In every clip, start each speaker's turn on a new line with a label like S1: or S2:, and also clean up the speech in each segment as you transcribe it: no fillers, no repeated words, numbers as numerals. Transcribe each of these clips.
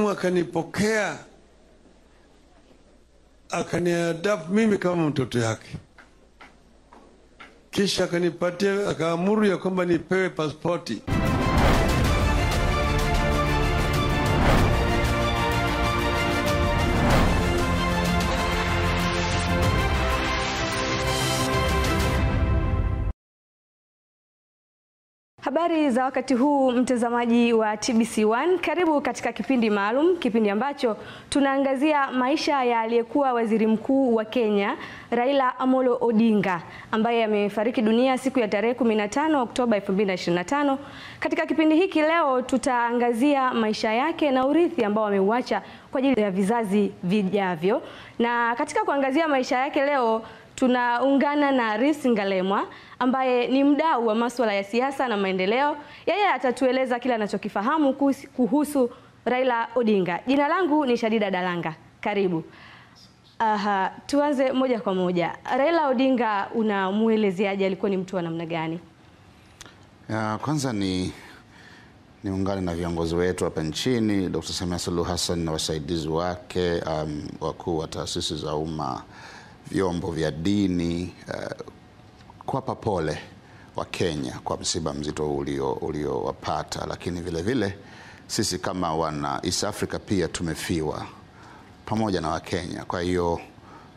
S1: marehemu akanipokea, akaniadapt mimi kama mtoto yake, kisha akanipatia, akaamuru ya kwamba nipewe pasipoti.
S2: Habari za wakati huu, mtazamaji wa TBC1, karibu katika kipindi maalum, kipindi ambacho tunaangazia maisha ya aliyekuwa waziri mkuu wa Kenya Raila Amolo Odinga, ambaye amefariki dunia siku ya tarehe 15 Oktoba 2025. Katika kipindi hiki leo tutaangazia maisha yake na urithi ambao ameuacha kwa ajili ya vizazi vijavyo. Na katika kuangazia maisha yake leo tunaungana na Risi Ngalemwa ambaye ni mdau wa masuala ya siasa na maendeleo. Yeye atatueleza kila anachokifahamu kuhusu Raila Odinga. Jina langu ni Shadida Dalanga. Karibu. Tuanze moja kwa moja. Raila Odinga unamuelezeaje, alikuwa ni mtu wa namna gani?
S3: Kwanza niungane na viongozi wetu hapa nchini, Dr. Samia Suluhu Hassan na wasaidizi wake, wakuu wa taasisi za umma, vyombo vya dini, kuwapa pole wa Kenya kwa msiba mzito uliowapata, lakini vile vile sisi kama wana East Africa pia tumefiwa pamoja na wa Kenya. Kwa hiyo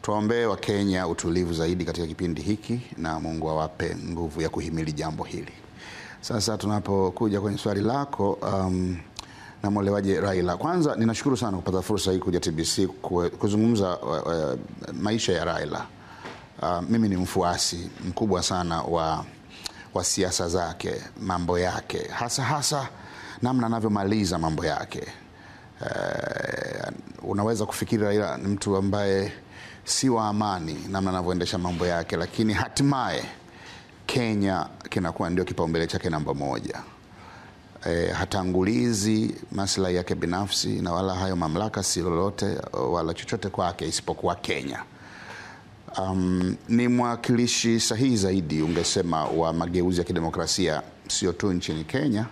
S3: tuombe wa Kenya utulivu zaidi katika kipindi hiki, na Mungu awape nguvu ya kuhimili jambo hili. Sasa tunapokuja kwenye swali lako, na mwelewaje Raila, kwanza ninashukuru sana kupata fursa hii kuja TBC kuzungumza maisha ya Raila. Mimi ni mfuasi mkubwa sana wa siasa zake, mambo yake, hasa namna anavyomaliza mambo yake. Unaweza kufikiri Raila ni mtu ambaye si wa amani namna anavyoendesha mambo yake, lakini hatimaye Kenya kinakuwa ndio kipaumbele chake namba moja. Hatangulizi maslahi yake binafsi, na wala hayo mamlaka si lolote wala chochote kwake isipokuwa Kenya. Ni mwakilishi sahihi zaidi, ungesema, wa mageuzi ya kidemokrasia sio tu nchini Kenya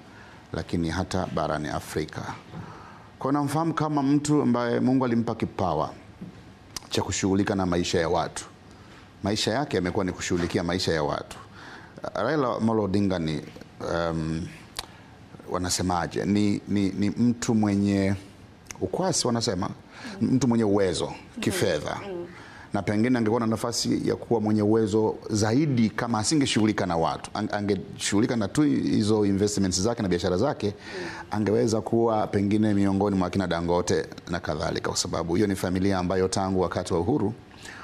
S3: lakini hata barani Afrika. Kwa namfahamu kama mtu ambaye Mungu alimpa kipawa cha kushughulika na maisha ya watu. Maisha yake yamekuwa ni kushughulikia maisha ya watu. Raila Amolo Odinga ni wanasemaje, ni mtu mwenye ukwasi, wanasema mtu mwenye uwezo kifedha. Na pengine angekuwa na nafasi ya kuwa mwenye uwezo zaidi kama asingeshughulika na watu. Angeshughulika na tu hizo investments zake na biashara zake, angeweza kuwa pengine miongoni mwa kina Dangote na kadhalika, kwa sababu hiyo ni familia ambayo tangu wakati wa uhuru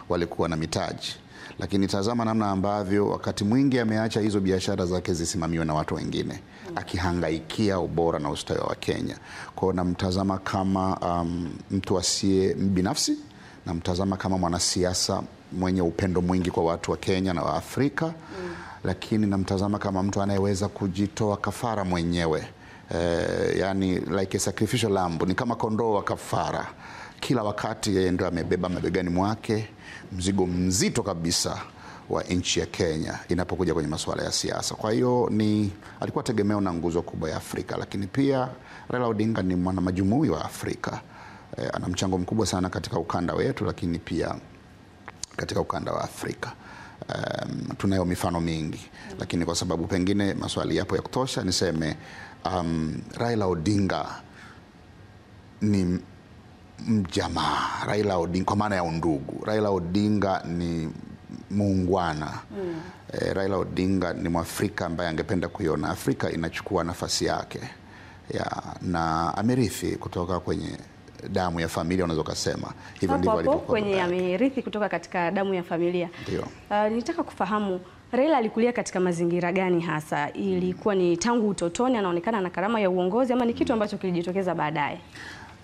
S3: walikuwa na mitaji. Lakini tazama namna ambavyo wakati mwingi ameacha hizo biashara zake zisimamiwe na watu wengine, akihangaikia ubora na ustawi wa Kenya. Kwa namtazama kama mtu asiye binafsi, na mtazama kama mwanasiasa mwenye upendo mwingi kwa watu wa Kenya na wa Afrika. Lakini namtazama kama mtu anayeweza kujitoa kafara mwenyewe, yani like a sacrificial lamb, ni kama kondoo wa kafara. Kila wakati yeye ndio amebeba mabegani mwake mzigo mzito kabisa wa nchi ya Kenya inapokuja kwenye masuala ya siasa. Kwa hiyo alikuwa tegemeo na nguzo kubwa ya Afrika. Lakini pia Raila Odinga ni mwana majumui wa Afrika. Ana mchango mkubwa sana katika ukanda wetu, lakini pia katika ukanda wa Afrika. Tunayo mifano mingi, lakini kwa sababu pengine maswali yapo ya kutosha, niseme Raila Odinga ni mjamaa. Raila Odinga kwa maana ya undugu. Raila Odinga ni muungwana. Raila Odinga ni Mwafrika ambaye angependa kuiona Afrika inachukua nafasi yake, na amerithi kutoka kwenye damu ya familia, unaweza kusema hivyo ndivyo alivyokuwa.
S2: Kwenye amerithi kutoka katika damu ya familia. Ndio. Nitaka kufahamu Raila alikulia katika mazingira gani hasa? Ilikuwa ni tangu utotoni anaonekana na karama ya uongozi, ama ni kitu ambacho kilijitokeza baadaye?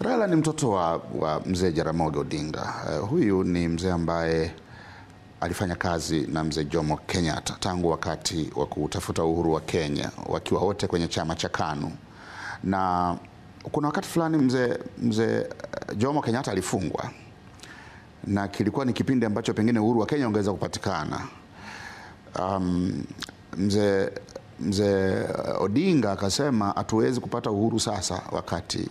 S3: Raila ni mtoto wa mzee Jaramogi Odinga. Huyu ni mzee ambaye alifanya kazi na mzee Jomo Kenyatta tangu wakati wa kutafuta uhuru wa Kenya, wakiwa wote kwenye chama cha KANU. Na kuna wakati fulani mzee Jomo Kenyatta alifungwa, na kilikuwa ni kipindi ambacho pengine uhuru wa Kenya ungeweza kupatikana. Mzee Odinga akasema hatuwezi kupata uhuru sasa wakati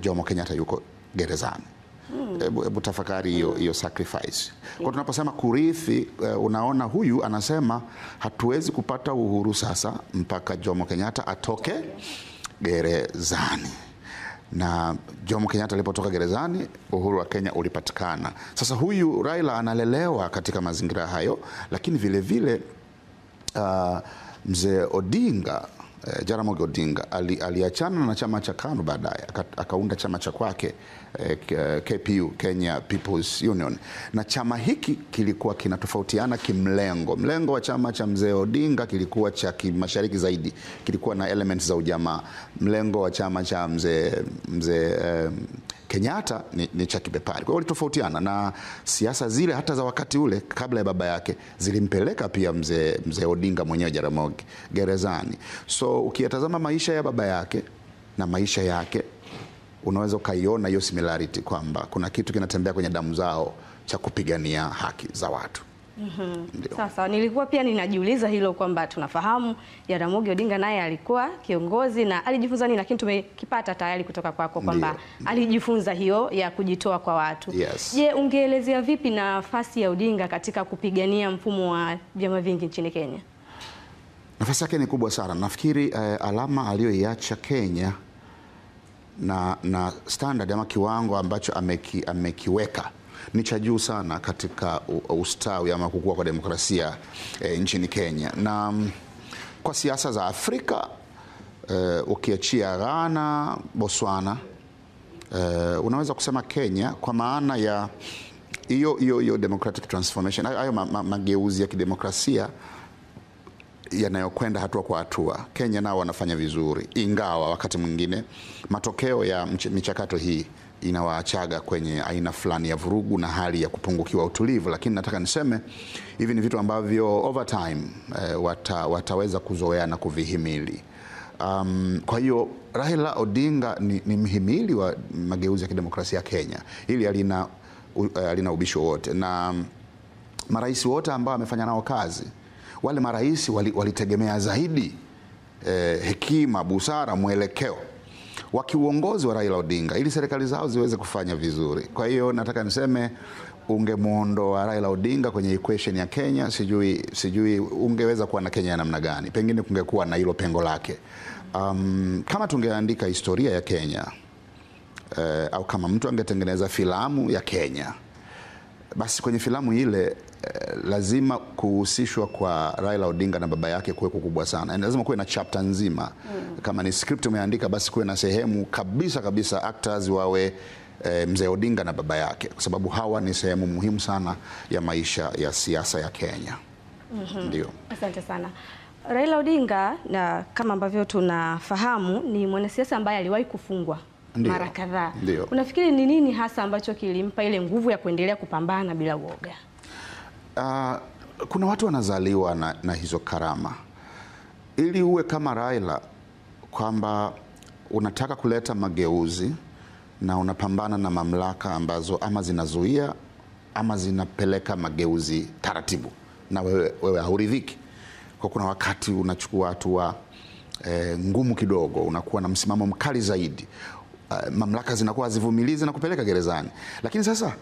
S3: Jomo Kenyatta yuko gerezani. Hebu tafakari hiyo sacrifice. Kwa tunaposema kurithi, unaona huyu anasema hatuwezi kupata uhuru sasa mpaka Jomo Kenyatta atoke gerezani. Na Jomo Kenyatta alipotoka gerezani, uhuru wa Kenya ulipatikana. Sasa huyu Raila analelewa katika mazingira hayo, lakini vile vile mzee Odinga, Jaramogi Odinga aliachana na chama cha KANU baadaye akaunda chama cha kwake, KPU, Kenya People's Union, na chama hiki kilikuwa kinatofautiana kimlengo. Mlengo wa chama cha mzee Odinga kilikuwa cha kimashariki zaidi, kilikuwa na elements za ujamaa. Mlengo wa chama cha mzee Kenyatta ni cha kibepari. Kwa hiyo walitofautiana, na siasa zile hata za wakati ule kabla ya baba yake zilimpeleka pia mzee Odinga mwenyewe Jaramogi gerezani. So ukiyatazama maisha ya baba yake na maisha yake, unaweza ukaiona hiyo similarity kwamba kuna kitu kinatembea kwenye damu zao cha kupigania haki za watu.
S2: Sasa nilikuwa pia ninajiuliza hilo kwamba tunafahamu Jaramogi Odinga naye alikuwa kiongozi na alijifunza nini, lakini tumekipata tayari kutoka kwako kwamba alijifunza hiyo ya kujitoa kwa watu.
S3: Yes.
S2: Je, ungeelezea vipi nafasi ya Odinga katika kupigania mfumo wa vyama vingi nchini Kenya?
S3: Nafasi yake ni kubwa sana. Nafikiri alama aliyoiacha Kenya na standard ama kiwango ambacho amekiweka ni cha juu sana katika ustawi ama kukua kwa demokrasia nchini Kenya. Na kwa siasa za Afrika, ukiachia Ghana, Botswana, unaweza kusema Kenya, kwa maana ya hiyo democratic transformation, hayo mageuzi ya kidemokrasia yanayokwenda hatua kwa hatua. Kenya nao wanafanya vizuri, ingawa wakati mwingine matokeo ya michakato hii inawaachaga kwenye aina fulani ya vurugu na hali ya kupungukiwa utulivu. Lakini nataka niseme hivi ni vitu ambavyo over time wataweza kuzoea na kuvihimili. Kwa hiyo Raila Odinga ni mhimili wa mageuzi ya kidemokrasia ya Kenya. Hili halina ubisho wote, na marais wote ambao wamefanya nao kazi, wale marais walitegemea zaidi hekima, busara, mwelekeo wa kiuongozi wa Raila Odinga ili serikali zao ziweze kufanya vizuri. Kwa hiyo nataka niseme, ungemuondoa Raila Odinga kwenye equation ya Kenya, sijui ungeweza kuwa na Kenya ya namna gani. Pengine kungekuwa na hilo pengo lake. Kama tungeandika historia ya Kenya, au kama mtu angetengeneza filamu ya Kenya, basi kwenye filamu ile lazima kuhusishwa kwa Raila Odinga na baba yake kuwe kubwa sana. Lazima kuwe na chapter nzima. Kama ni script umeandika, basi kuwe na sehemu kabisa actors wawe mzee Odinga na baba yake, kwa sababu hawa ni sehemu muhimu sana ya maisha ya siasa ya Kenya. Ndio.
S2: Asante sana. Raila Odinga, na kama ambavyo tunafahamu, ni mwanasiasa ambaye aliwahi kufungwa mara kadhaa. Unafikiri ni nini hasa ambacho kilimpa ile nguvu ya kuendelea kupambana bila uoga?
S3: Kuna watu wanazaliwa na hizo karama. Ili uwe kama Raila, kwamba unataka kuleta mageuzi na unapambana na mamlaka ambazo ama zinazuia ama zinapeleka mageuzi taratibu, na wewe hauridhiki. Kwa kuna wakati unachukua hatua ngumu kidogo, unakuwa na msimamo mkali zaidi, mamlaka zinakuwa hazivumilizi na kupeleka gerezani. Lakini sasa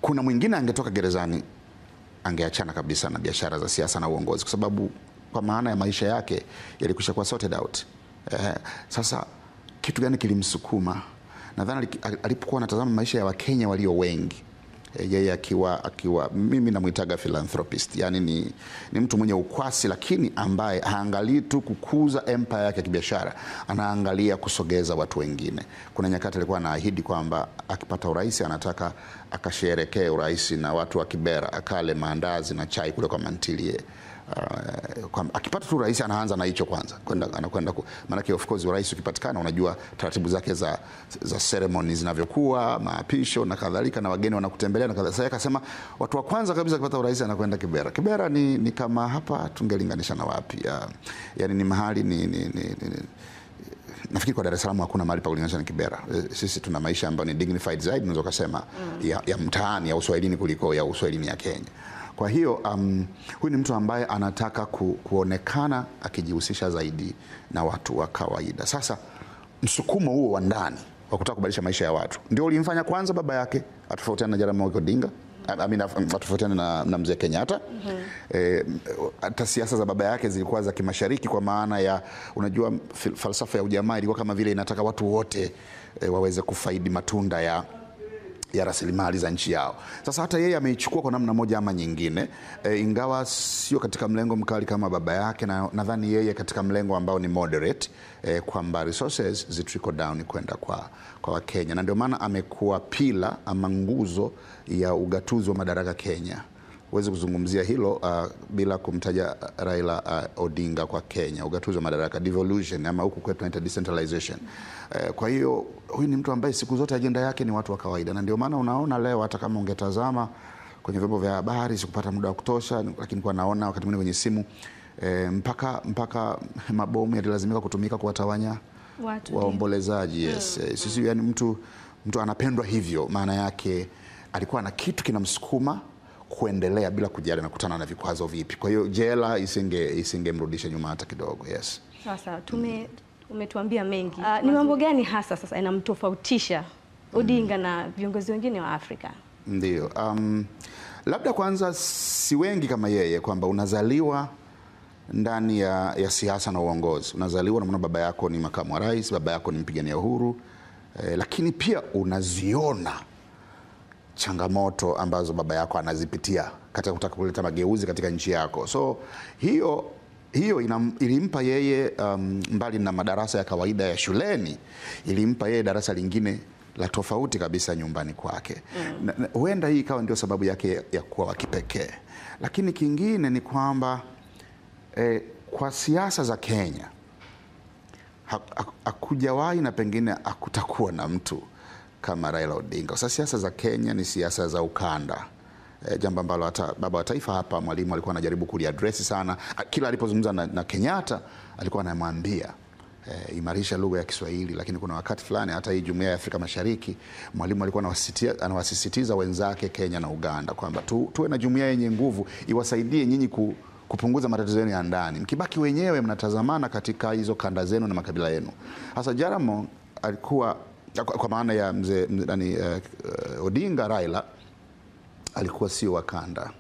S3: kuna mwingine angetoka gerezani, angeachana kabisa na biashara za siasa na uongozi, kwa sababu kwa maana ya maisha yake yalikwisha kuwa sorted out. Sasa kitu gani kilimsukuma? Nadhani alipokuwa anatazama maisha ya Wakenya walio wengi, yeye akiwa mimi namuitaga philanthropist, yani ni mtu mwenye ukwasi, lakini ambaye haangalii tu kukuza empire yake ya kibiashara, anaangalia kusogeza watu wengine. Kuna nyakati alikuwa anaahidi kwamba akipata urais anataka akasherekee urais na watu wa Kibera, akale maandazi na chai kule kwa mantilie. Akipata tu rais anaanza na hicho kwanza, anakwenda maana of course urais ukipatikana, unajua taratibu zake za ceremony zinavyokuwa, maapisho na kadhalika, na wageni wanakutembelea na kadhalika. Sasa akasema watu wa kwanza kabisa kupata urais anakwenda Kibera. Kibera ni kama hapa tungelinganisha na wapi? Yani ni mahali nafikiri kwa Dar es Salaam hakuna mahali pa kulinganisha na Kibera. Sisi tuna maisha ambayo ni dignified zaidi, unaweza kusema ya mtaani, ya uswahilini kuliko ya uswahilini ya Kenya. Kwa hiyo huyu ni mtu ambaye anataka kuonekana akijihusisha zaidi na watu wa kawaida. Sasa msukumo huo wa ndani wa kutaka kubadilisha maisha ya watu. Ndio ulimfanya kwanza baba yake atofautiane na Jaramogi Odinga, atofautiane na mzee Kenyatta. Hata siasa za baba yake zilikuwa za kimashariki, kwa maana ya, unajua, falsafa ya ujamaa ilikuwa kama vile inataka watu wote waweze kufaidi matunda ya rasilimali za nchi yao. Sasa hata yeye ameichukua kwa namna moja ama nyingine, ingawa sio katika mlengo mkali kama baba yake, na nadhani yeye katika mlengo ambao ni moderate, kwamba resources zitrickle down kwenda kwa Wakenya, na ndio maana amekuwa pila ama nguzo ya ugatuzi wa madaraka Kenya. Huwezi kuzungumzia hilo bila kumtaja Raila Odinga kwa Kenya, ugatuzi wa madaraka, devolution, ama huku kwetu tunaita decentralization. Kwa hiyo huyu ni mtu ambaye siku zote agenda yake ni watu wa kawaida, na ndio maana unaona leo, hata kama ungetazama kwenye vyombo vya habari, sikupata muda wa kutosha, lakini kwa naona wakati mwingine kwenye simu, mpaka mabomu yalilazimika kutumika kuwatawanya waombolezaji. Yes. Sisi, yani mtu anapendwa hivyo, maana yake alikuwa na kitu kinamsukuma kuendelea bila kujali na kutana na vikwazo vipi. Kwa hiyo jela isingemrudisha nyuma hata kidogo. Yes.
S2: Sasa umetuambia mengi. Ni mambo gani hasa sasa inamtofautisha Odinga na viongozi wengine wa Afrika?
S3: Ndio. Labda kwanza, si wengi kama yeye, kwamba unazaliwa ndani ya siasa na uongozi. Unazaliwa na baba yako ni makamu wa rais, baba yako ni mpigania uhuru, lakini pia unaziona changamoto ambazo baba yako anazipitia katika kutaka kuleta mageuzi katika nchi yako. So hiyo ilimpa yeye, mbali na madarasa ya kawaida ya shuleni, ilimpa yeye darasa lingine la tofauti kabisa nyumbani kwake. Huenda hii ikawa ndio sababu yake ya kuwa wa kipekee. Lakini kingine ni kwamba kwa siasa za Kenya hakujawahi na pengine hakutakuwa na mtu kama Raila Odinga. Sasa siasa za Kenya ni siasa za ukanda, jambo ambalo hata baba wa taifa hapa Mwalimu alikuwa anajaribu kuliaddress sana. Kila alipozungumza na Kenyatta alikuwa anamwambia imarisha lugha ya Kiswahili, lakini kuna wakati fulani hata hii Jumuiya ya Afrika Mashariki Mwalimu alikuwa anawasisitiza wenzake Kenya na Uganda kwamba tuwe na jumuiya yenye nguvu iwasaidie nyinyi kupunguza matatizo yenu ya ndani. Mkibaki wenyewe mnatazamana katika hizo kanda zenu na makabila yenu. Hasa Jaramogi alikuwa, kwa maana ya mzee Odinga, Raila alikuwa sio wa kanda,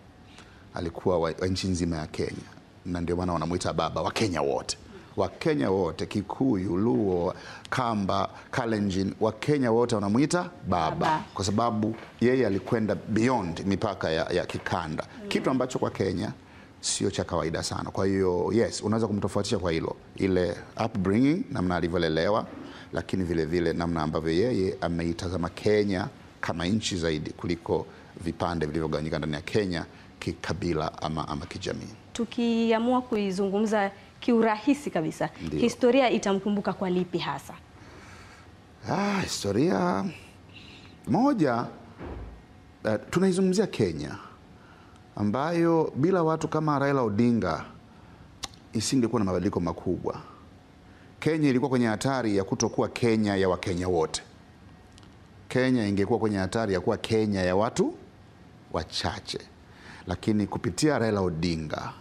S3: alikuwa wa nchi nzima ya Kenya, na ndio maana wanamuita baba wa Kenya wote. Wa Kenya wote, Kikuyu, Luo, Kamba, Kalenjin, wa Kenya wote wanamuita baba, kwa sababu yeye alikwenda beyond mipaka ya kikanda, kitu ambacho kwa Kenya sio cha kawaida sana. Kwa hiyo yes, unaweza kumtofautisha kwa hilo, ile upbringing, namna alivyolelewa, lakini vile vile namna ambavyo yeye ameitazama Kenya kama nchi zaidi kuliko vipande vilivyogawanyika ndani ya Kenya kikabila ama kijamii.
S2: Tukiamua kuizungumza kiurahisi kabisa, ndiyo, historia itamkumbuka kwa lipi hasa?
S3: Historia moja, tunaizungumzia Kenya ambayo bila watu kama Raila Odinga isingekuwa na mabadiliko makubwa. Kenya ilikuwa kwenye hatari ya kutokuwa Kenya ya Wakenya wote. Kenya ingekuwa kwenye hatari ya kuwa Kenya ya watu wachache. Lakini kupitia Raila Odinga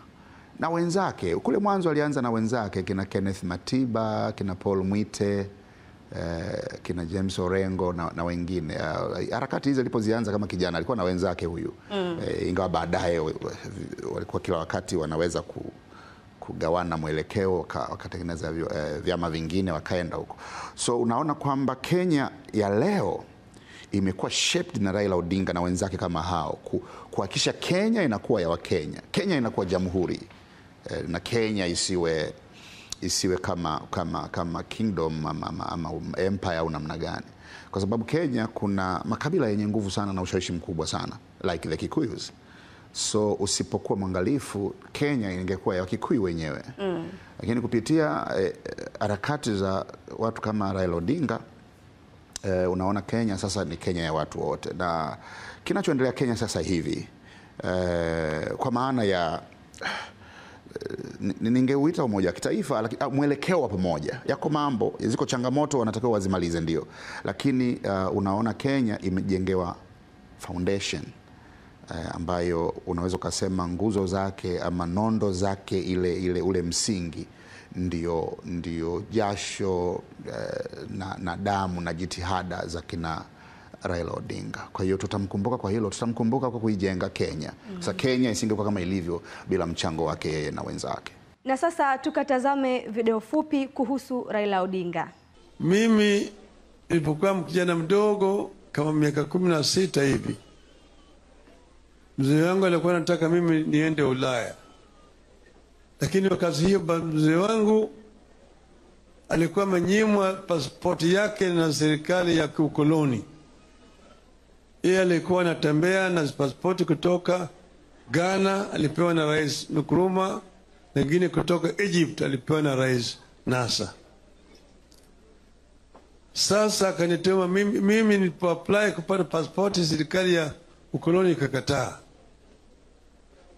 S3: na wenzake, kule mwanzo alianza na wenzake kina Kenneth Matiba, kina Paul Mwite, kina James Orengo na wengine. Harakati hizi alipozianza kama kijana alikuwa na wenzake huyu. Ingawa baadaye walikuwa kila wakati wanaweza kugawana mwelekeo, wakatengeneza vyama vingine wakaenda huko. So unaona kwamba Kenya ya leo imekuwa shaped na Raila Odinga na wenzake kama hao, kuhakikisha Kenya inakuwa ya Wakenya, Kenya inakuwa jamhuri, na Kenya isiwe kama kingdom ama empire au namna gani, kwa sababu Kenya kuna makabila yenye nguvu sana na ushawishi mkubwa sana, like the Kikuyus. So usipokuwa mwangalifu, Kenya ingekuwa ya Wakikuyu wenyewe. Lakini kupitia harakati za watu kama Raila Odinga, unaona Kenya sasa ni Kenya ya watu wote. Na kinachoendelea Kenya sasa hivi, kwa maana ya ningeuita umoja wa kitaifa, mwelekeo wa pamoja. Yako mambo, ziko changamoto wanatakiwa wazimalize, ndio, lakini unaona Kenya imejengewa foundation ambayo unaweza kusema nguzo zake ama nondo zake, ule msingi ndio jasho na damu na jitihada za kina Raila Odinga. Kwa hiyo tutamkumbuka kwa hilo, tutamkumbuka kwa kuijenga Kenya. Sasa Kenya isingekuwa kama ilivyo bila mchango wake yeye na wenzake.
S2: Na sasa tukatazame video fupi kuhusu Raila Odinga.
S1: Mimi nilipokuwa kijana mdogo kama miaka 16 hivi, mzee wangu alikuwa anataka mimi niende Ulaya. Lakini wakati hiyo mzee wangu alikuwa amenyimwa pasipoti yake na serikali ya ukoloni. Yeye alikuwa anatembea na pasipoti kutoka Ghana, alipewa na Rais Nkrumah, na nyingine kutoka Egypt alipewa na Rais Nasser. Sasa akanituma mimi nilipo apply kupata pasipoti, serikali ya ukoloni ikakataa.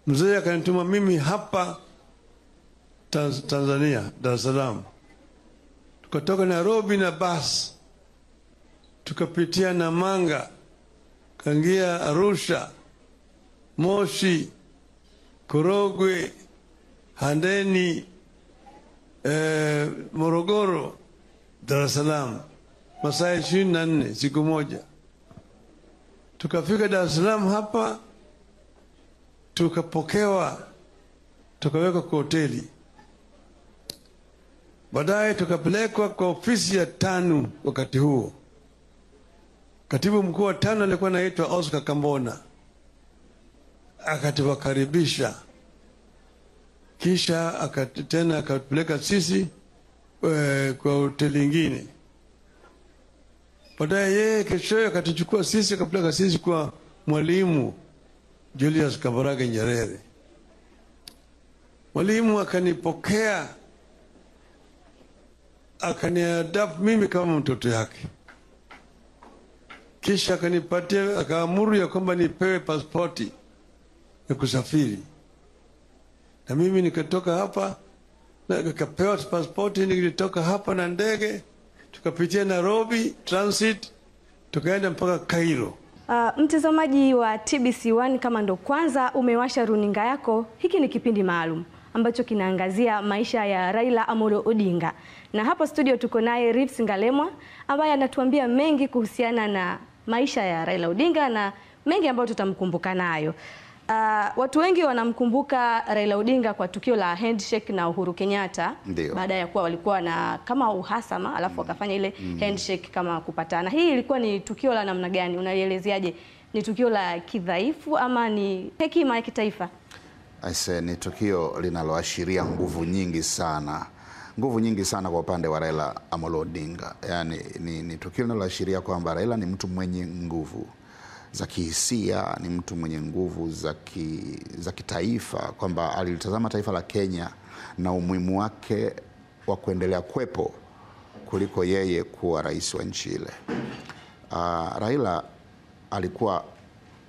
S1: Mzee akanituma mimi hapa Tanzania, Dar es Salaam. Tukatoka Nairobi na basi, tukapitia Namanga, kaingia Arusha, Moshi, Korogwe, Handeni, Morogoro, Dar es Salaam. Masaa 24 siku moja. Tukafika Dar es Salaam hapa, tukapokewa, tukawekwa kwa hoteli. Baadaye tukapelekwa kwa ofisi ya TANU. Wakati huo katibu mkuu wa TANU alikuwa anaitwa Oscar Kambona. Akatukaribisha, kisha akatupeleka sisi kwa hoteli nyingine. Baadaye yeye kesho akatuchukua sisi akapeleka sisi kwa Mwalimu Julius Kambarage Nyerere. Mwalimu akanipokea, akaniadapt mimi kama mtoto yake. Kisha akanipatia, akaamuru ya kwamba nipewe pasipoti ya kusafiri. Na mimi nikatoka hapa na nikapewa pasipoti, nilitoka hapa na ndege, tukapitia Nairobi transit, tukaenda mpaka Cairo.
S2: Mtazamaji wa TBC1, kama ndo kwanza umewasha runinga yako, hiki ni kipindi maalum ambacho kinaangazia maisha ya Raila Amolo Odinga. Na hapa studio tuko naye Reeves Ngalemwa ambaye anatuambia mengi kuhusiana na maisha ya Raila Odinga na mengi ambayo tutamkumbuka nayo. Watu wengi wanamkumbuka Raila Odinga kwa tukio la handshake na Uhuru Kenyatta. Baada ya kuwa walikuwa na kama uhasama, alafu wakafanya ile handshake kama kupatana. Hii ilikuwa ni tukio la namna gani? Unalielezeaje? Ni tukio la kidhaifu ama ni hekima ya kitaifa?
S3: Ni tukio linaloashiria nguvu nyingi sana. Nguvu nyingi sana kwa upande wa Raila Amolo Odinga. Yaani ni tukio linaloashiria kwamba Raila ni mtu mwenye nguvu za kihisia, ni mtu mwenye nguvu za kitaifa, kwamba alilitazama taifa la Kenya na umuhimu wake wa kuendelea kuwepo kuliko yeye kuwa rais wa nchi ile. Raila alikuwa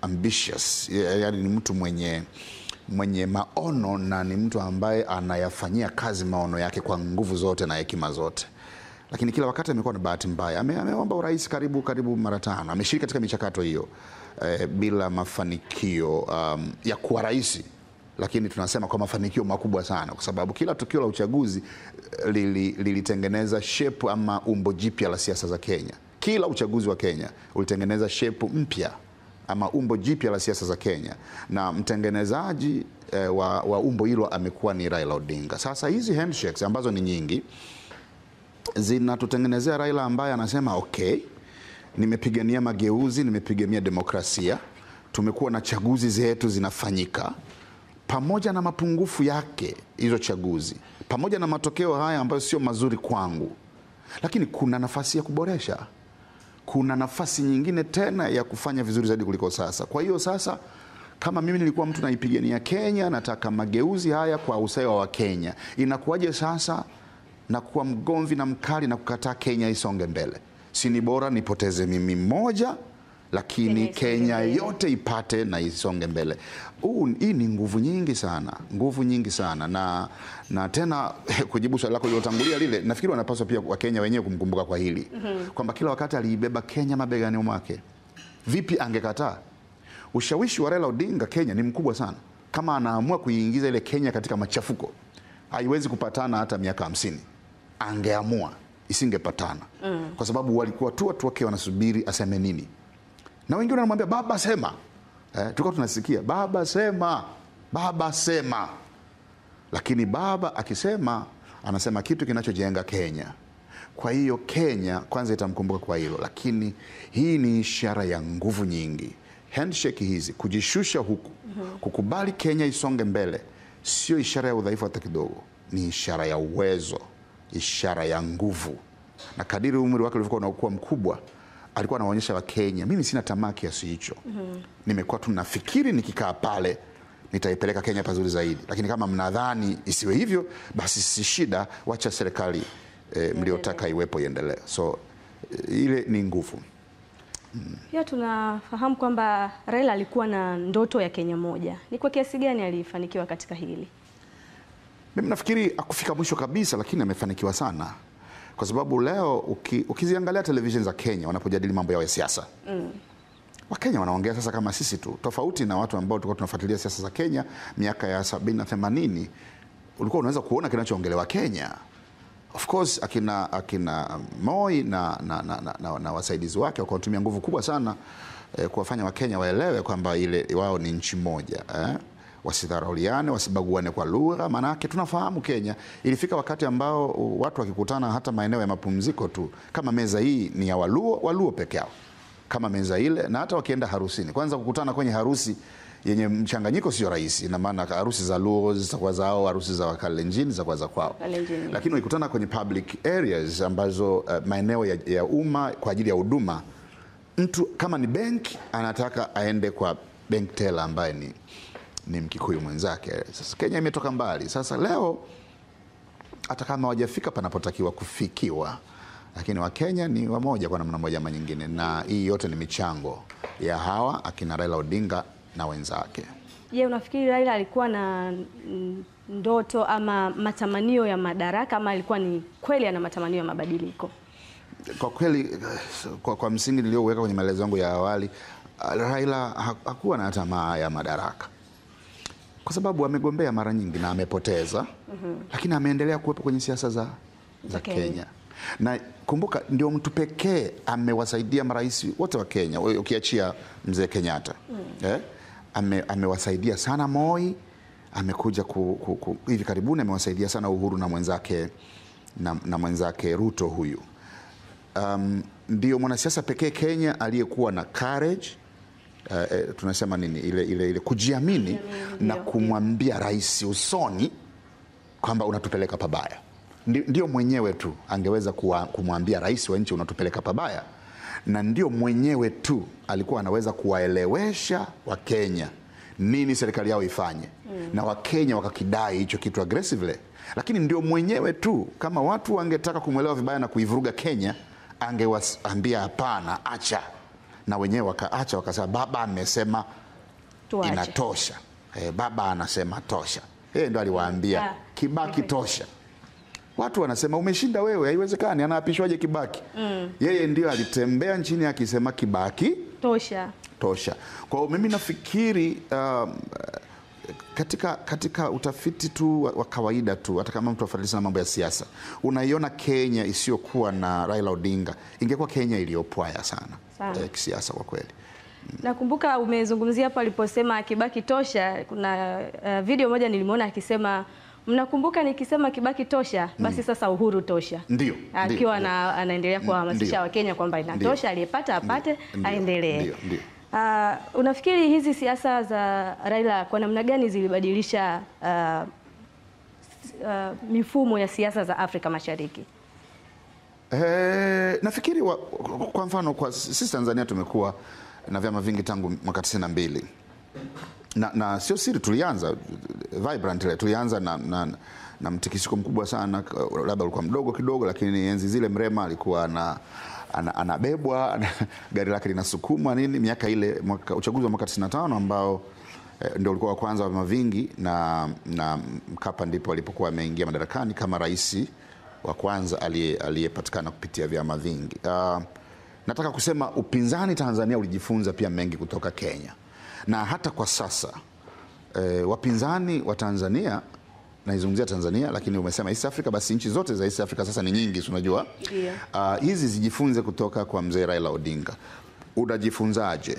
S3: ambitious, yaani ni mtu mwenye maono, na ni mtu ambaye anayafanyia kazi maono yake kwa nguvu zote na hekima zote. Lakini kila wakati amekuwa na bahati mbaya. Ameomba urais karibu mara 5. Ameshiriki katika michakato hiyo bila mafanikio ya kuwa rais. Lakini tunasema kwa mafanikio makubwa sana, kwa sababu kila tukio la uchaguzi lilitengeneza shape ama umbo jipya la siasa za Kenya. Kila uchaguzi wa Kenya ulitengeneza shape mpya ama umbo jipya la siasa za Kenya, na mtengenezaji wa umbo hilo amekuwa ni Raila Odinga. Sasa hizi handshakes ambazo ni nyingi zinatutengenezea Raila ambaye anasema okay, nimepigania mageuzi, nimepigania demokrasia, tumekuwa na chaguzi zetu zinafanyika, pamoja na mapungufu yake hizo chaguzi, pamoja na matokeo haya ambayo sio mazuri kwangu, lakini kuna nafasi ya kuboresha, kuna nafasi nyingine tena ya kufanya vizuri zaidi kuliko sasa. Kwa hiyo sasa, kama mimi nilikuwa mtu naipigania Kenya, nataka mageuzi haya kwa usawa wa Kenya, inakuwaje sasa na kuwa mgomvi na mkali na kukataa Kenya isonge mbele? Si ni bora nipoteze mimi mmoja, lakini Kenya yote ipate na isonge mbele. Hii ni nguvu nyingi sana, na tena kujibu swali lako lilotangulia lile, nafikiri wanapaswa pia wa Kenya wenyewe kumkumbuka kwa hili, kwamba kila wakati aliibeba Kenya mabegani mwake. Vipi angekataa? Ushawishi wa Raila Odinga Kenya ni mkubwa sana. Kama anaamua kuiingiza ile Kenya katika machafuko, haiwezi kupatana hata miaka 50. Angeamua isingepatana. Kwa sababu walikuwa tu watu wake wanasubiri aseme nini. Na wengine wanamwambia baba sema. Tulikuwa tunasikia baba sema, baba sema. Lakini baba akisema anasema kitu kinachojenga Kenya. Kwa hiyo Kenya kwanza itamkumbuka kwa hilo, lakini hii ni ishara ya nguvu nyingi. Handshake hizi, kujishusha huku, kukubali Kenya isonge mbele, sio ishara ya udhaifu hata kidogo. Ni ishara ya uwezo, ishara ya nguvu. Na kadiri umri wake ulivyokuwa unakuwa mkubwa, alikuwa anaonyesha wa Kenya, mimi sina tamaa kiasi hicho. Nimekuwa tu nafikiri nikikaa pale nitaipeleka Kenya pazuri zaidi. Lakini kama mnadhani isiwe hivyo, basi si shida, wacha serikali mliotaka iwepo iendelee. So ile ni nguvu.
S2: Pia tunafahamu kwamba Raila alikuwa na ndoto ya Kenya moja. Ni kwa kiasi gani alifanikiwa katika hili?
S3: Mimi nafikiri akufika mwisho kabisa, lakini amefanikiwa sana. Kwa sababu leo ukiziangalia television za Kenya wanapojadili mambo yao ya siasa, Wakenya wanaongea sasa kama sisi tu. Tofauti na watu ambao tulikuwa tunafuatilia siasa za Kenya miaka ya 70 na 80, ulikuwa unaweza kuona kinachoongelewa Kenya. Of course akina Moi na wasaidizi wake wakatumia nguvu kubwa sana kuwafanya Wakenya waelewe kwamba ile wao ni nchi moja, wasidharauliane, wasibaguane kwa lugha. Maana yake tunafahamu Kenya ilifika wakati ambao watu wakikutana hata maeneo ya mapumziko tu, kama meza hii ni ya Waluo peke yao, kama meza ile, na hata wakienda harusini, kwanza kukutana kwenye harusi yenye mchanganyiko sio rahisi. Ina maana harusi za Luo zitakuwa zao, harusi za Wakalenjin zitakuwa za kwao. Lakini wakikutana kwenye public areas ambazo maeneo ya umma kwa ajili ya huduma, mtu kama ni benki anataka aende kwa bank teller ambaye ni Mkikuyu mwenzake. Sasa Kenya imetoka mbali. Sasa leo hata kama hawajafika panapotakiwa kufikiwa, lakini Wakenya ni wamoja kwa namna moja ama nyingine, na hii yote ni michango ya hawa akina Raila Odinga na wenzake.
S2: Je, unafikiri Raila alikuwa na ndoto ama matamanio ya madaraka, ama alikuwa ni kweli ana matamanio ya mabadiliko?
S3: Kwa kweli, kwa msingi nilioweka kwenye maelezo yangu ya awali, Raila hakuwa na tamaa ya madaraka. Kwa sababu amegombea mara nyingi na amepoteza, lakini ameendelea kuwepo kwenye siasa za Kenya. Na kumbuka, ndio mtu pekee amewasaidia marais wote wa Kenya, ukiachia mzee Kenyatta. Amewasaidia sana Moi, amekuja hivi karibuni amewasaidia sana Uhuru na mwenzake Ruto huyu. Ndio mwanasiasa pekee Kenya aliyekuwa na courage, tunasema nini, ile kujiamini na kumwambia rais usoni kwamba unatupeleka pabaya. Ndio mwenyewe tu angeweza kumwambia rais wa nchi unatupeleka pabaya, na ndio mwenyewe tu alikuwa anaweza kuwaelewesha Wakenya nini serikali yao ifanye, na Wakenya wakakidai hicho kitu aggressively. Lakini ndio mwenyewe tu, kama watu wangetaka kumwelewa vibaya na kuivuruga Kenya, angewaambia hapana, acha, na wenyewe wakaacha, wakasema baba amesema inatosha. Baba anasema tosha. Ndio aliwaambia Kibaki tosha. Watu wanasema umeshinda wewe, haiwezekani, anaapishwaje Kibaki? Yeye ndio alitembea nchini akisema Kibaki tosha. Kwa hiyo mimi nafikiri katika utafiti tu wa kawaida tu, hata kama mtu afuatilia sana mambo ya siasa, unaiona Kenya isiyokuwa na Raila Odinga ingekuwa Kenya iliyopwaya sana kisiasa kwa kweli.
S2: Nakumbuka umezungumzia hapo aliposema Kibaki tosha. Kuna video moja nilimwona akisema, mnakumbuka nikisema Kibaki tosha, basi sasa Uhuru tosha.
S3: Ndio.
S2: Akiwa anaendelea kuhamasisha Wakenya kwamba inatosha, aliyepata apate, aendelee. Unafikiri hizi siasa za Raila kwa namna gani zilibadilisha mifumo ya siasa za Afrika Mashariki?
S3: Nafikiri kwa mfano kwa sisi Tanzania tumekuwa na vyama vingi tangu mwaka 92. Na sio siri, tulianza vibrant, tulianza na mtikisiko mkubwa sana. Labda ulikuwa mdogo kidogo, lakini enzi zile Mrema alikuwa anabebwa gari lake linasukumwa nini, miaka ile uchaguzi wa mwaka 95 ambao ndio ulikuwa wa kwanza wa vyama vingi, na Mkapa ndipo alipokuwa ameingia madarakani kama rais wa kwanza aliyepatikana kupitia vyama vingi. Nataka kusema upinzani Tanzania ulijifunza pia mengi kutoka Kenya, na hata kwa sasa wapinzani wa Tanzania naizungumzia Tanzania, lakini umesema East Africa, basi nchi zote za East Africa sasa ni nyingi, unajua. Hizi zijifunze kutoka kwa mzee Raila Odinga. Unajifunzaje?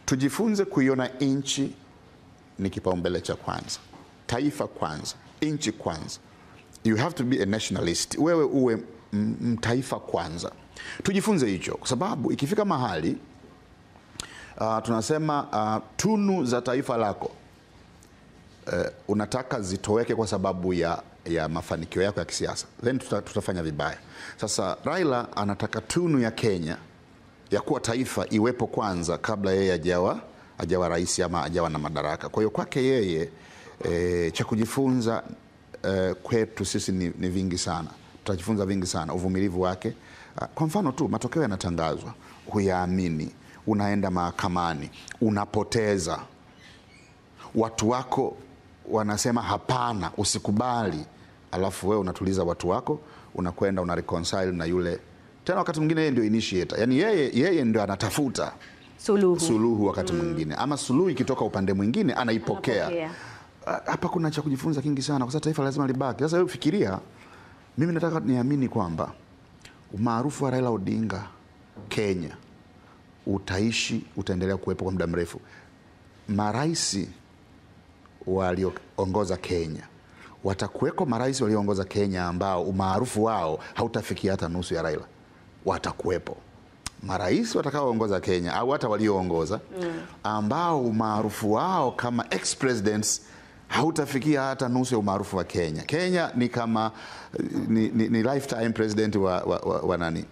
S3: Tujifunze kuiona nchi ni kipaumbele cha kwanza. Taifa kwanza, nchi kwanza. You have to be a nationalist. Wewe uwe taifa kwanza. Tujifunze hicho kwa sababu ikifika mahali tunasema tunu za taifa lako unataka zitoweke kwa sababu ya mafanikio yako ya kisiasa, then tutafanya vibaya. Sasa Raila anataka tunu ya Kenya ya kuwa taifa iwepo kwanza kabla yeye ajawa rais ama ajawa na madaraka. Kwa hiyo kwake yeye cha kujifunza kwetu sisi ni vingi sana. Tutajifunza vingi sana. Uvumilivu wake, kwa mfano tu matokeo yanatangazwa, huyaamini, unaenda mahakamani, unapoteza, watu wako wanasema hapana, usikubali, alafu wewe unatuliza watu wako, unakwenda una reconcile na yule tena. Wakati mwingine yeye ndio initiator, yani yeye ndio anatafuta suluhu wakati mwingine, ama suluhu ikitoka upande mwingine anaipokea. Hapa kuna cha kujifunza kingi sana, kwa sababu taifa lazima libaki. Sasa wewe fikiria, mimi nataka niamini kwamba umaarufu wa Raila Odinga Kenya utaendelea kuwepo kwa muda mrefu. Maraisi walioongoza Kenya, watakuweko maraisi walioongoza Kenya ambao umaarufu wao hautafikia hata nusu ya Raila. Watakuwepo maraisi watakaoongoza Kenya au hata walioongoza ambao umaarufu wao kama ex-presidents hautafikia hata nusu ya umaarufu wa Kenya. Kenya ni kama ni lifetime president wa nani?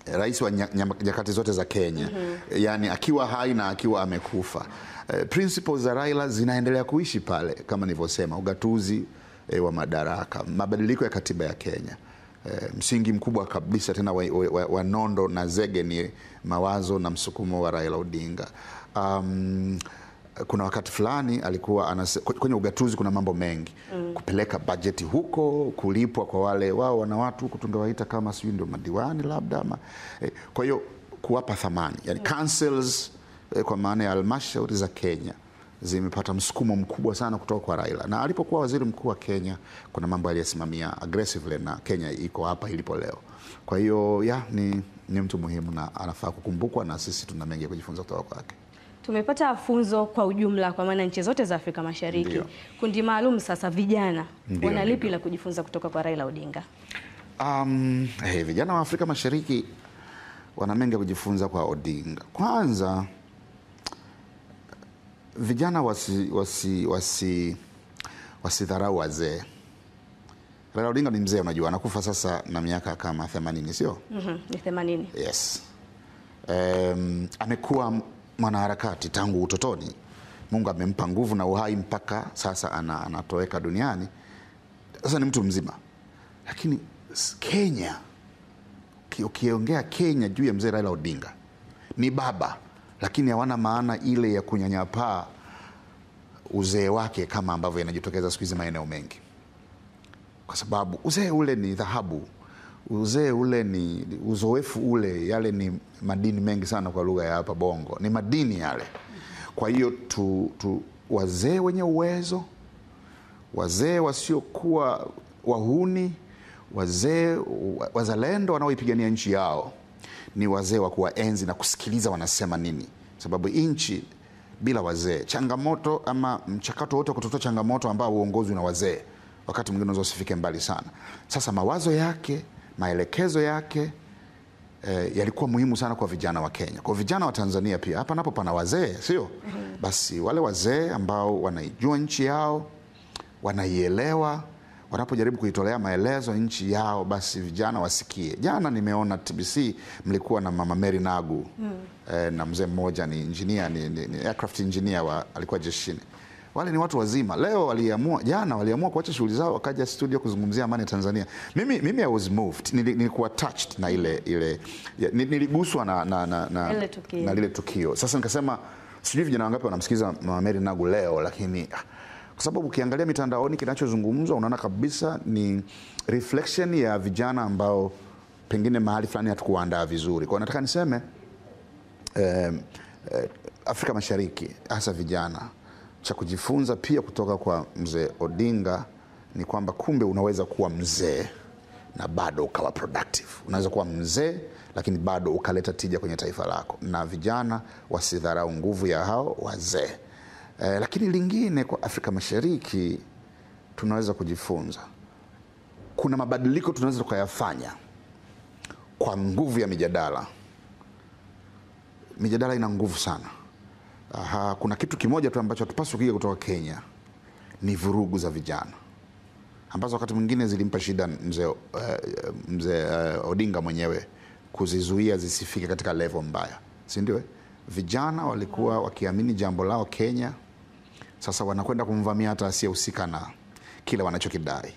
S3: Rais wa nyakati zote za Kenya. Yani akiwa hai na akiwa amekufa. Principles za Raila zinaendelea kuishi pale, kama nilivyosema, ugatuzi wa madaraka, mabadiliko ya katiba ya Kenya. Msingi mkubwa kabisa tena wa nondo na zege ni mawazo na msukumo wa Raila Odinga. Kuna wakati fulani alikuwa kwenye ugatuzi kuna mambo mengi, kupeleka bajeti huko, kulipwa kwa wale wao wana watu kutungewaita kama sio ndio madiwani labda ama kwa hiyo kuwapa thamani, yani councils kwa maana ya halmashauri za Kenya zimepata msukumo mkubwa sana kutoka kwa Raila. Na alipokuwa waziri mkuu wa Kenya kuna mambo aliyasimamia aggressively na Kenya iko hapa ilipo leo. Kwa hiyo ni mtu muhimu na anafaa kukumbukwa, na sisi tuna mengi ya kujifunza kutoka kwake.
S2: Tumepata funzo kwa ujumla kwa maana nchi zote za Afrika Mashariki. Ndiyo. Kundi maalum sasa vijana wana lipi la kujifunza kutoka kwa Raila Odinga?
S3: Vijana wa Afrika Mashariki wana mengi ya kujifunza kwa Odinga. Kwanza, vijana wasidharau wazee. Raila Odinga ni mzee, unajua anakufa sasa na miaka kama 80, sio?
S2: Ni 80.
S3: Yes. Amekuwa mwanaharakati tangu utotoni. Mungu amempa nguvu na uhai mpaka sasa anatoweka duniani. Sasa ni mtu mzima. Lakini Kenya, ukiongea Kenya juu ya mzee Raila Odinga, ni baba, lakini hawana maana ile ya kunyanyapaa uzee wake kama ambavyo yanajitokeza siku hizi maeneo mengi. Kwa sababu uzee ule ni dhahabu. Uzee ule ni uzoefu ule, yale ni madini mengi sana kwa lugha ya hapa Bongo. Ni madini yale. Kwa hiyo wazee wenye uwezo, wazee wasiokuwa wahuni, wazee wazalendo wanaoipigania nchi yao, ni wazee wa kuwaenzi na kusikiliza wanasema nini. Sababu nchi bila wazee, changamoto ama mchakato wote kutotoa changamoto ambao uongozi na wazee, wakati mwingine unaweza usifike mbali sana. Sasa mawazo yake, maelekezo yake yalikuwa muhimu sana kwa vijana wa Kenya. Kwa vijana wa Tanzania pia, hapa napo pana wazee, sio? Basi wale wazee ambao wanaijua nchi yao, wanaielewa, wanapojaribu kuitolea maelezo nchi yao, basi vijana wasikie. Jana nimeona TBC mlikuwa na Mama Mary Nagu na mzee mmoja ni engineer, ni aircraft engineer alikuwa jeshini. Wale ni watu wazima. Leo jana waliamua kuacha shughuli zao wakaja studio kuzungumzia amani Tanzania. Mimi I was moved. Nilikuwa touched na niliguswa na lile tukio. Sasa nikasema sijui vijana wangapi wanamsikiza Mama Mary Nagu leo, lakini kwa sababu ukiangalia mitandaoni kinachozungumzwa unaona kabisa ni reflection ya vijana ambao pengine mahali fulani hatukuandaa vizuri. Kwa nataka niseme Afrika Mashariki hasa vijana, cha kujifunza pia kutoka kwa mzee Odinga ni kwamba kumbe unaweza kuwa mzee na bado ukawa productive. Unaweza kuwa mzee lakini bado ukaleta tija kwenye taifa lako, na vijana wasidharau nguvu ya hao wazee. Lakini lingine kwa Afrika Mashariki tunaweza kujifunza, kuna mabadiliko tunaweza tukayafanya kwa nguvu ya mijadala. Mijadala ina nguvu sana. Kuna kitu kimoja tu ambacho hatupaswi kuiga kutoka Kenya, ni vurugu za vijana ambazo wakati mwingine zilimpa shida mzee Odinga mwenyewe kuzizuia zisifike katika level mbaya, si ndio? Vijana walikuwa wakiamini jambo lao Kenya, sasa wanakwenda kumvamia hata asiyehusika na kile wanachokidai.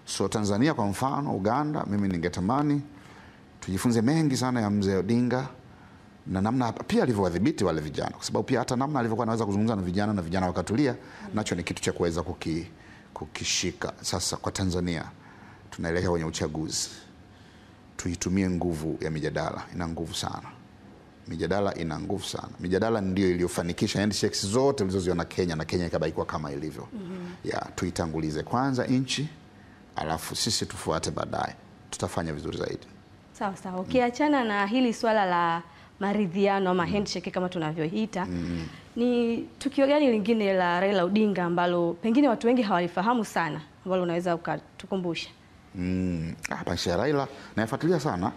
S3: So Tanzania kwa mfano, Uganda, mimi ningetamani tujifunze mengi sana ya mzee Odinga na namna pia alivyowadhibiti wale vijana, kwa sababu pia hata namna alivyokuwa anaweza kuzungumza na vijana wakatulia, nacho ni kitu cha kuweza kukishika. Sasa kwa Tanzania tunaelekea kwenye uchaguzi, tuitumie nguvu ya mijadala. Ina nguvu sana mijadala, ina nguvu sana mijadala. Ndio iliyofanikisha handshakes zote ulizoziona Kenya, na Kenya ikabaki kwa kama ilivyo. Tuitangulize kwanza nchi, alafu sisi tufuate baadaye, tutafanya vizuri zaidi.
S2: Sawa sawa. Ukiachana na hili swala la maridhiano ama handshake kama tunavyoita, ni tukio gani lingine la Raila Odinga ambalo pengine watu wengi hawalifahamu sana, ambalo unaweza ukatukumbusha?
S3: Maisha ya Raila nayafuatilia sana.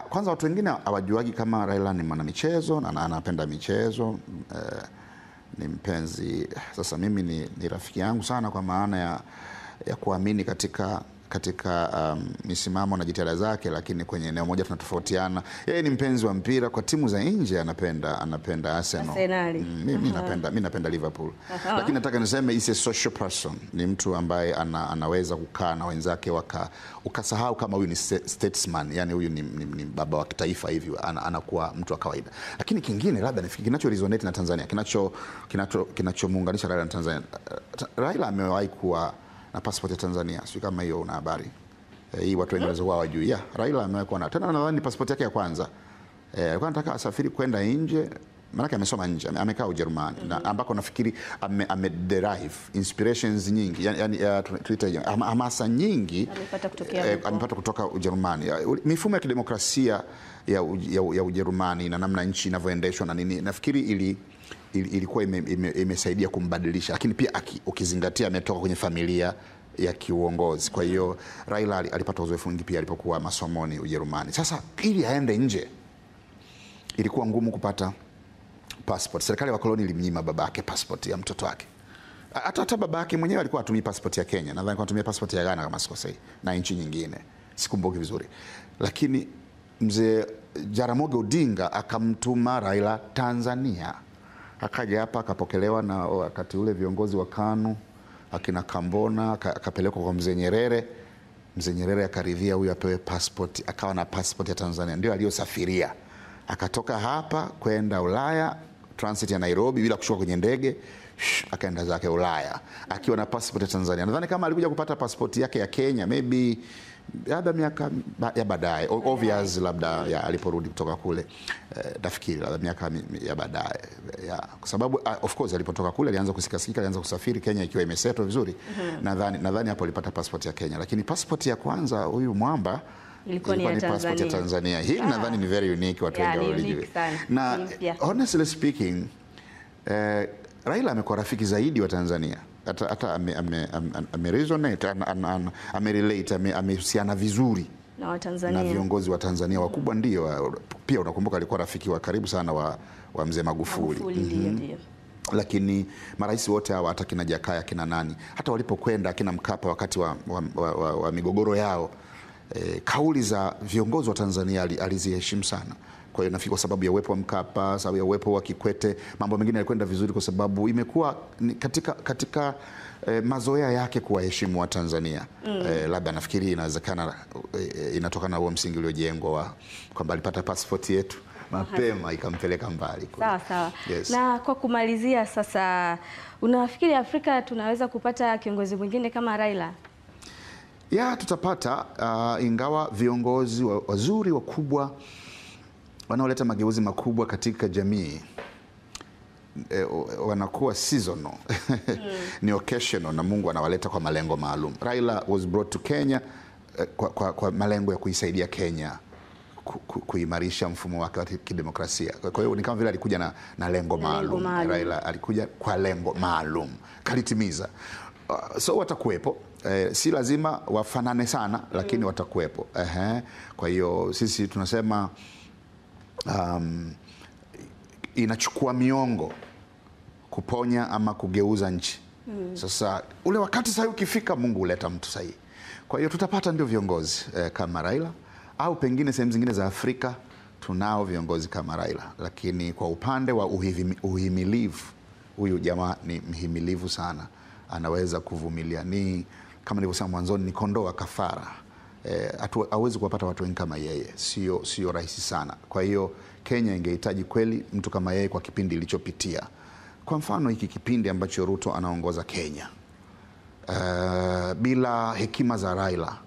S3: Kwanza watu wengine hawajuagi kama Raila ni mwanamichezo na anapenda michezo. Ni mpenzi. Sasa mimi ni rafiki yangu sana, kwa maana ya kuamini katika misimamo na jitihada zake, lakini kwenye eneo moja tunatofautiana. Yeye ni mpenzi wa mpira, kwa timu za nje anapenda Arsenal. Mimi napenda Liverpool. Lakini nataka niseme is a social person. Ni mtu ambaye anaweza kukaa na wenzake ukasahau kama huyu ni statesman, yani huyu ni baba wa kitaifa hivi, anakuwa mtu wa kawaida. Lakini kingine labda nifikiri kinacho resonate na Tanzania, kinachomuunganisha Raila na Tanzania. Raila amewahi kuwa na passport ya Tanzania. Sio kama hiyo una habari. Hii watu wengi wanaweza hawajui. Raila amekuwa na tena, nadhani passport yake ya kwanza. Alikuwa anataka asafiri kwenda nje, maana amesoma nje, amekaa Ujerumani, na ambako nafikiri derive inspirations nyingi, yani tuita hamasa nyingi amepata kutoka Ujerumani. Mifumo ya kidemokrasia ya Ujerumani na namna nchi inavyoendeshwa na nini, nafikiri ilikuwa imesaidia kumbadilisha, lakini pia ukizingatia ametoka kwenye familia ya kiuongozi. Kwa hiyo Raila alipata uzoefu mwingi pia alipokuwa masomoni Ujerumani. Sasa ili aende nje ilikuwa ngumu kupata passport. Serikali ya koloni ilimnyima babake passport ya mtoto wake. Hata babake mwenyewe alikuwa atumii passport ya Kenya, nadhani alikuwa atumia passport ya Ghana kama sikosei, na nchi nyingine sikumbuki vizuri. Lakini mzee Jaramogi Odinga akamtuma Raila Tanzania. Akaja hapa akapokelewa na wakati ule viongozi wa KANU, akina Kambona, akapelekwa kwa mzee Nyerere. Mzee Nyerere akaridhia huyu apewe passport, akawa na passport ya Tanzania, ndio aliyosafiria. Akatoka hapa kwenda Ulaya, transit ya Nairobi bila kushuka kwenye ndege, akaenda zake Ulaya akiwa na passport ya Tanzania. Nadhani kama alikuja kupata passport yake ya Kenya maybe labda miaka ya baadaye, obvious labda aliporudi kutoka kule, nafikiri labda miaka ya baadaye, kwa sababu of course alipotoka kule alianza kusikasika, alianza kusafiri Kenya ikiwa imesettle vizuri. Nadhani hapo alipata passport ya Kenya, lakini passport ya kwanza huyu mwamba ilikuwa ni passport ya Tanzania. Hii nadhani ni very unique, watu wengi walijua. Na honestly speaking, Raila amekuwa rafiki zaidi wa Tanzania. Hata ameresonate, amerelate, amehusiana vizuri
S2: na Watanzania,
S3: na viongozi wa Tanzania wakubwa. Ndio pia unakumbuka alikuwa rafiki wa karibu sana wa mzee Magufuli.
S2: Ndio.
S3: Lakini marais wote hawa, hata kina Jakaya, kina nani, hata walipokwenda kina Mkapa wakati wa migogoro yao, kauli za viongozi wa Tanzania aliziheshimu sana. Kwa hiyo nafikiri kwa sababu ya uwepo wa Mkapa, sababu ya uwepo wa Kikwete, mambo mengine yalikwenda vizuri, kwa sababu imekuwa katika mazoea yake kuwaheshimu wa Tanzania. Labda nafikiri inawezekana inatokana na huo msingi uliojengwa kwamba alipata passport yetu mapema ikampeleka mbali.
S2: Sawa. Yes. Na kwa kumalizia sasa, unafikiri Afrika tunaweza kupata kiongozi mwingine kama Raila?
S3: Tutapata, ingawa viongozi wazuri wakubwa wanaoleta mageuzi makubwa katika jamii wanakuwa seasonal ni occasional, na Mungu anawaleta kwa malengo maalum. Raila was brought to Kenya kwa malengo ya kuisaidia Kenya kuimarisha mfumo wake wa kidemokrasia. Kwa hiyo ni kama vile alikuja na lengo maalum. Raila alikuja kwa lengo maalum, kalitimiza. So watakuwepo, si lazima wafanane sana, lakini watakuwepo. Kwa hiyo sisi tunasema inachukua miongo kuponya ama kugeuza nchi. Sasa ule wakati sahihi ukifika, Mungu huleta mtu sahihi. Kwa hiyo tutapata ndio viongozi kama Raila, au pengine sehemu zingine za Afrika tunao viongozi kama Raila, lakini kwa upande wa uhimilivu, huyu jamaa ni mhimilivu sana, anaweza kuvumilia. Ni kama nilivyosema mwanzoni, ni kondoo wa kafara. Hawezi kuwapata watu wengi kama yeye, sio rahisi sana. Kwa hiyo Kenya ingehitaji kweli mtu kama yeye kwa kipindi ilichopitia. Kwa mfano hiki kipindi ambacho Ruto anaongoza Kenya, bila hekima za Raila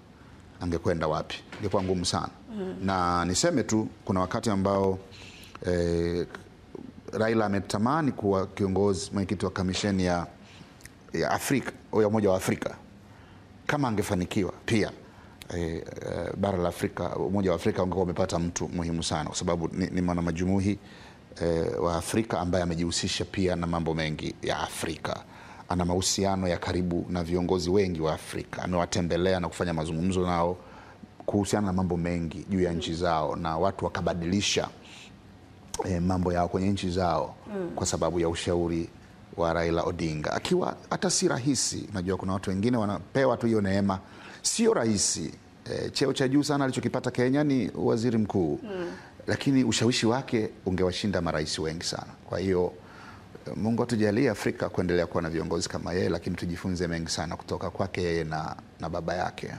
S3: angekwenda wapi? Ingekuwa ngumu sana. Na niseme tu, kuna wakati ambao Raila ametamani kuwa kiongozi, mwenyekiti wa kamisheni ya Afrika, ya Umoja wa Afrika. Kama angefanikiwa pia, bara la Afrika, Umoja wa Afrika ungekuwa umepata mtu muhimu sana, kwa sababu ni mwana majumuhi wa Afrika ambaye amejihusisha pia na mambo mengi ya Afrika. Ana mahusiano ya karibu na viongozi wengi wa Afrika, amewatembelea na kufanya mazungumzo nao kuhusiana na mambo mengi juu ya nchi zao, na watu wakabadilisha mambo yao kwenye nchi zao kwa sababu ya ushauri wa Raila Odinga. Akiwa hata si rahisi, najua kuna watu wengine wanapewa tu hiyo neema, sio rahisi. Cheo cha juu sana alichokipata Kenya ni waziri mkuu, lakini ushawishi wake ungewashinda marais wengi sana. Kwa hiyo Mungu atujalie Afrika kuendelea kuwa na viongozi kama yeye, lakini tujifunze mengi sana kutoka kwake yeye na baba yake.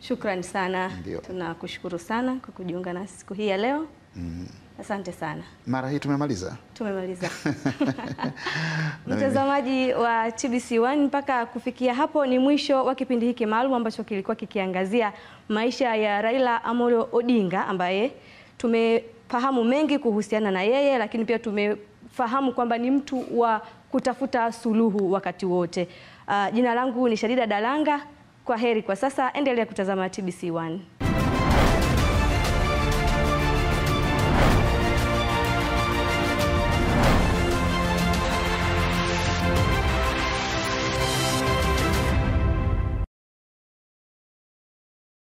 S2: Shukrani sana. Tunakushukuru sana kwa kujiunga na siku hii ya leo. Asante sana.
S3: Mara hii tumemaliza.
S2: Mtazamaji wa TBC1, mpaka kufikia hapo ni mwisho wa kipindi hiki maalum ambacho kilikuwa kikiangazia maisha ya Raila Amolo Odinga, ambaye tumefahamu mengi kuhusiana na yeye, lakini pia tumefahamu kwamba ni mtu wa kutafuta suluhu wakati wote. Jina langu ni Shadida Dalanga. Kwa heri kwa sasa, endelea kutazama TBC1.